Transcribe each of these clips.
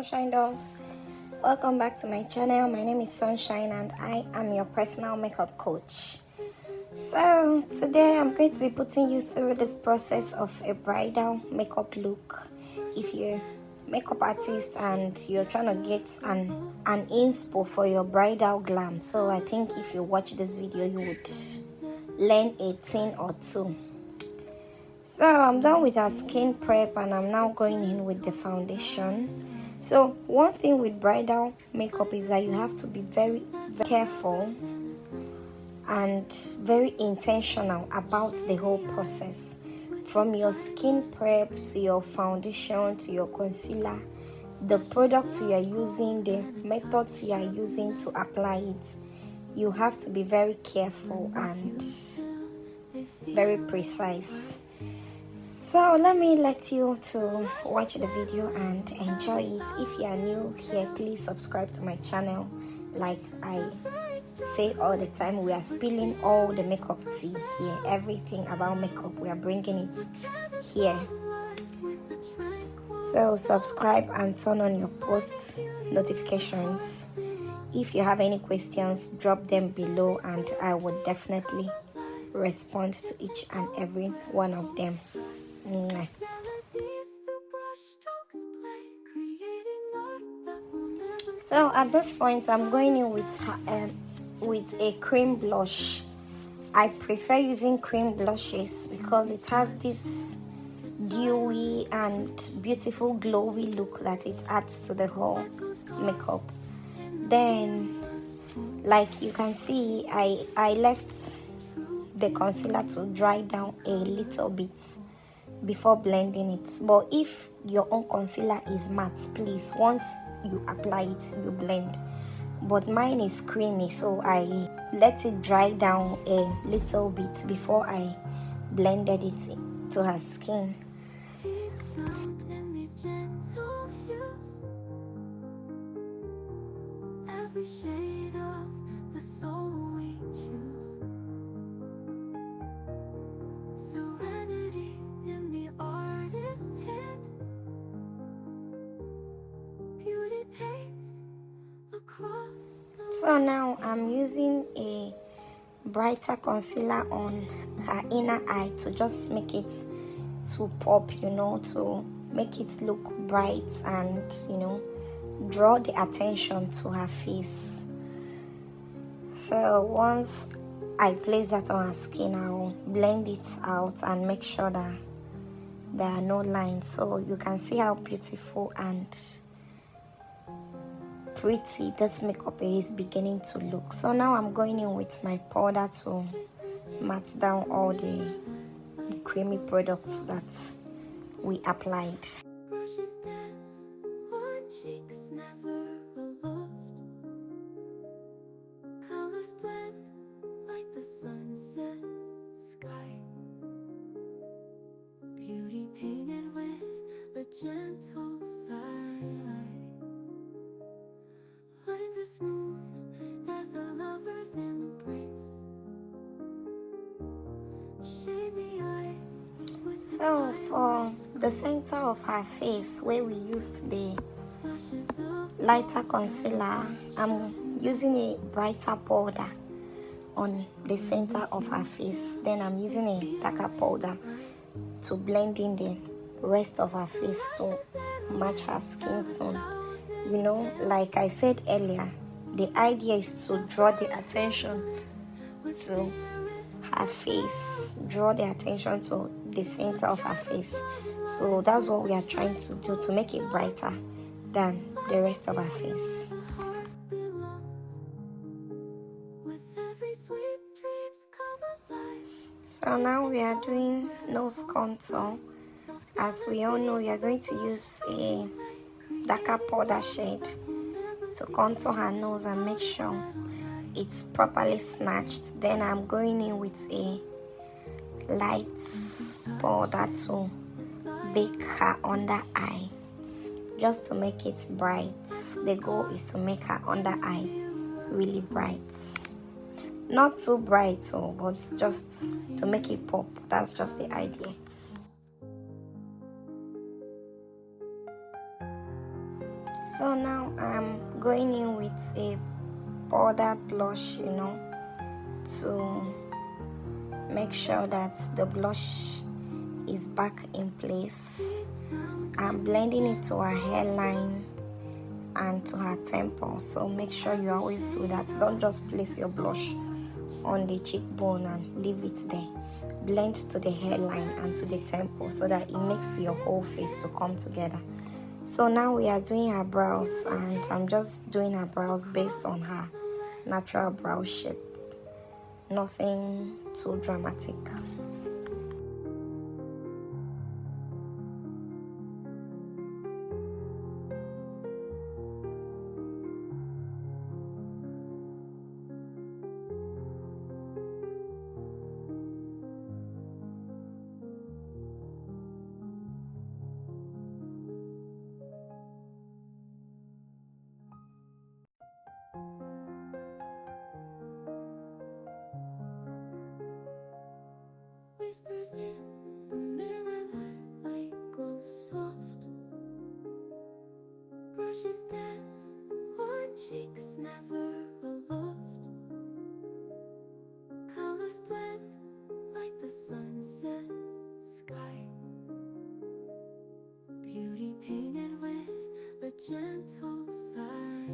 Sunshine dolls. Welcome back to my channel. My name is Sunshine and I am your personal makeup coach. So today I'm going to be putting you through this process of a bridal makeup look. If you're a makeup artist and you're trying to get an inspo for your bridal glam, so I think if you watch this video you would learn a thing or two. So I'm done with our skin prep and I'm now going in with the foundation. So one thing with bridal makeup is that you have to be very careful and very intentional about the whole process. From your skin prep to your foundation to your concealer, the products you are using, the methods you are using to apply it, you have to be very careful and very precise. So let me let you to watch the video and enjoy it. If you are new here, please subscribe to my channel. Like I say all the time, we are spilling all the makeup tea here. Everything about makeup, we are bringing it here. So subscribe and turn on your post notifications. If you have any questions, drop them below and I will definitely respond to each and every one of them. So at this point I'm going in with a cream blush. I prefer using cream blushes because it has this dewy and beautiful glowy look that it adds to the whole makeup. Then, like you can see, I left the concealer to dry down a little bit before blending it. But if your own concealer is matte, please, once you apply it, you blend. But mine is creamy, so I let it dry down a little bit before I blended it to her skin. Every shade of the soul we choose, serenity in the artist's hand, beauty paints across. So now I'm using a brighter concealer on her inner eye to just make it to pop, to make it look bright and draw the attention to her face. So once I place that on her skin, I'll blend it out and make sure that there are no lines, so you can see how beautiful and pretty this makeup is beginning to look. So now I'm going in with my powder to matte down all the creamy products that we applied. Brushes dance on cheeks never aloft. Colors blend like the sunset sky. Beauty painted with a gentle side. Lines as smooth as a lover's embrace. Shade the eyes with. So for the center of her face, where we used the lighter concealer, I'm using a brighter powder on the center of her face. Then I'm using a darker powder to blend in the rest of her face to match her skin tone. Like I said earlier, the idea is to draw the attention to her face, draw the attention to the center of her face. So that's what we are trying to do, to make it brighter than the rest of her face. So now we are doing nose contour. As we all know, we are going to use a darker powder shade to contour her nose and make sure it's properly snatched. Then I'm going in with a light powder to bake her under eye, just to make it bright. The goal is to make her under eye really bright, not too bright, but just to make it pop. That's just the idea. So now I'm going in with a powdered blush, to make sure that the blush is back in place. I'm blending it to her hairline and to her temple, so make sure you always do that. Don't just place your blush on the cheekbone and leave it there. Blend to the hairline and to the temple so that it makes your whole face to come together. So now we are doing her brows, and I'm just doing her brows based on her natural brow shape. Nothing too dramatic. Whispers in the mirror, that light glows soft. Brushes dance on cheeks never aloft. Colors blend like the sunset sky. Beauty painted with a gentle sigh.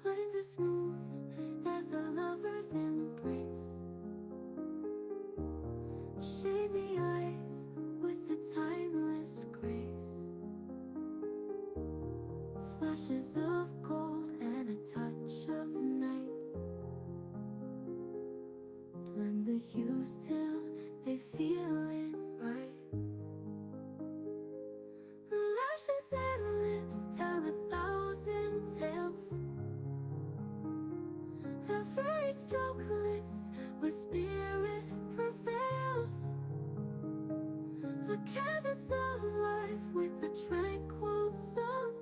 Lines as smooth as a lover's embrace. Shade the eyes with a timeless grace. Flashes of gold and a touch of night. Blend the hues till they feel it right. Lashes and lips tell 1,000 tales. Every stroke lifts where spirit prevails. A canvas of life with a tranquil song,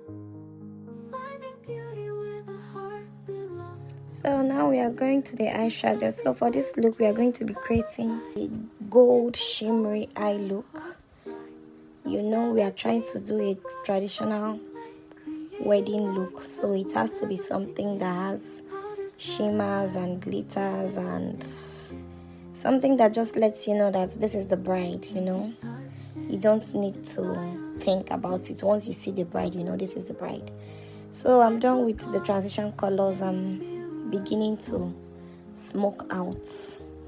finding beauty where the heart belongs. So now we are going to the eyeshadow. So for this look, we are going to be creating a gold shimmery eye look. We are trying to do a traditional wedding look, so it has to be something that has shimmers and glitters and something that just lets you know that this is the bride. You don't need to think about it. Once you see the bride, this is the bride. So I'm done with the transition colors. I'm beginning to smoke out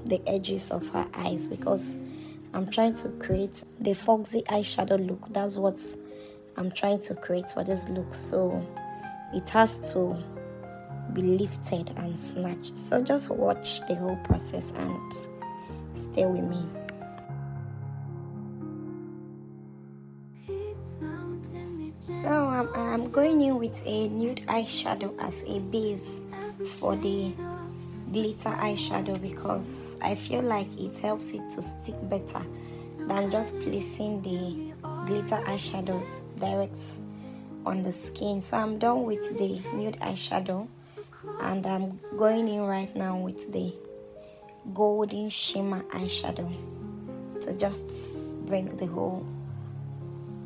the edges of her eyes because I'm trying to create the foxy eyeshadow look. That's what I'm trying to create for this look. So it has to be lifted and snatched. So just watch the whole process and stay with me. So I'm going in with a nude eyeshadow as a base for the glitter eyeshadow because I feel like it helps it to stick better than just placing the glitter eyeshadows direct on the skin. So I'm done with the nude eyeshadow and I'm going in right now with the golden shimmer eyeshadow to just bring the whole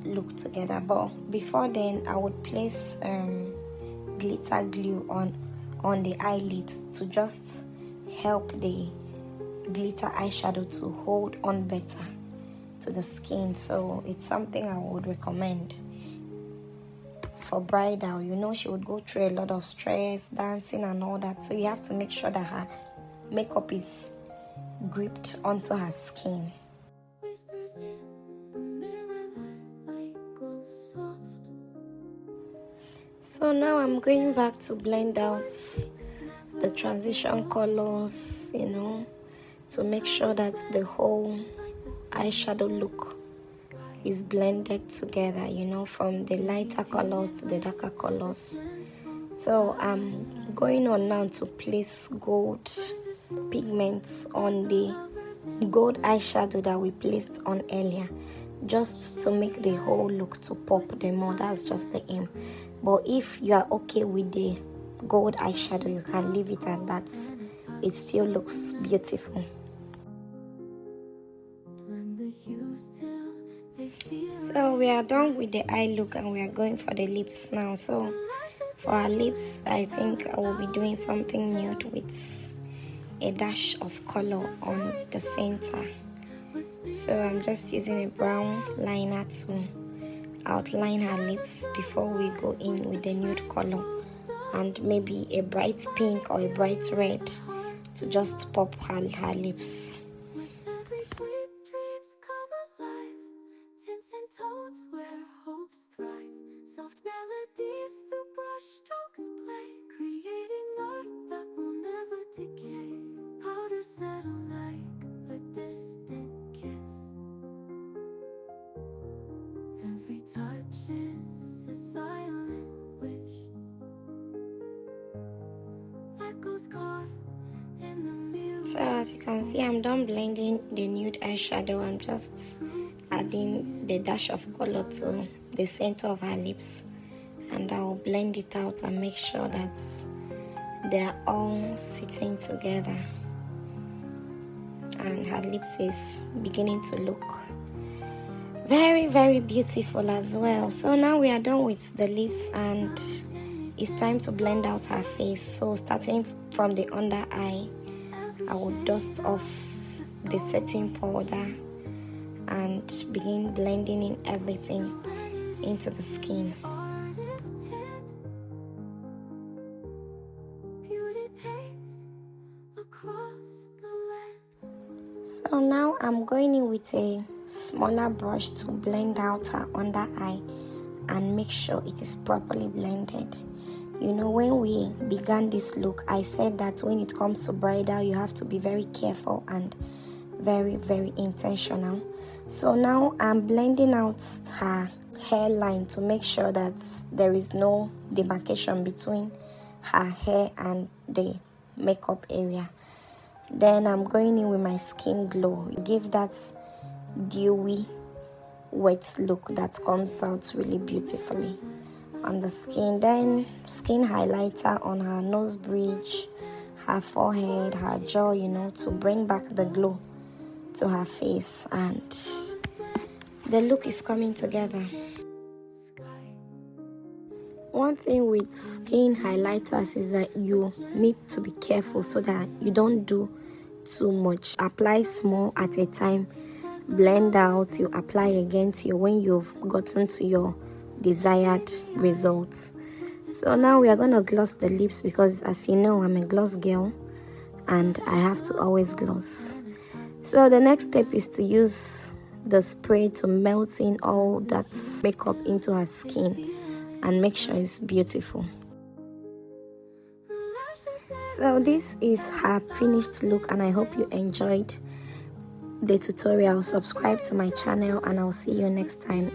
look together. But before then, I would place glitter glue on the eyelids to just help the glitter eyeshadow to hold on better to the skin. So it's something I would recommend for bridal. She would go through a lot of stress, dancing and all that, so you have to make sure that her makeup is gripped onto her skin. So now I'm going back to blend out the transition colors, to make sure that the whole eyeshadow look is blended together, from the lighter colors to the darker colors. So I'm going on now to place gold pigments on the gold eyeshadow that we placed on earlier, just to make the whole look to pop the more. That's just the aim. But if you are okay with the gold eyeshadow, you can leave it at that. It still looks beautiful. So we are done with the eye look and we are going for the lips now. So for our lips, I think I will be doing something nude with a dash of color on the center. So I'm just using a brown liner to outline her lips before we go in with the nude color, and maybe a bright pink or a bright red to just pop her lips. With every sweet dreams come alive, tints and tones where hopes thrive. Soft melodies through brush strokes play, creating art that will never decay. Powder settle like a distant kiss. Every touch is a silent wish. Echoes caught in the music. So as you can see, I'm done blending the nude eyeshadow. I'm just adding the dash of color to the center of her lips, and I'll blend it out and make sure that they're all sitting together, and her lips is beginning to look very, very beautiful as well. So now we are done with the lips and it's time to blend out her face. So starting from the under eye, I will dust off the setting powder and begin blending in everything into the skin. Artist hand, beauty paints across the land. So now I'm going in with a smaller brush to blend out her under eye and make sure it is properly blended. You know, when we began this look, I said that when it comes to bridal, you have to be very careful and very, very intentional. So now I'm blending out her hairline to make sure that there is no demarcation between her hair and the makeup area. Then I'm going in with my Skin Glow. Give that dewy, wet look that comes out really beautifully on the skin. Then skin highlighter on her nose bridge, her forehead, her jaw, you know, to bring back the glow to her face, and the look is coming together. One thing with skin highlighters is that you need to be careful so that you don't do too much. Apply small at a time, blend out, you apply again till when you've gotten to your desired results. So now we are going to gloss the lips because, as you know, I'm a gloss girl and I have to always gloss. So the next step is to use the spray to melt in all that makeup into her skin and make sure it's beautiful. So this is her finished look and I hope you enjoyed the tutorial. Subscribe to my channel and I'll see you next time.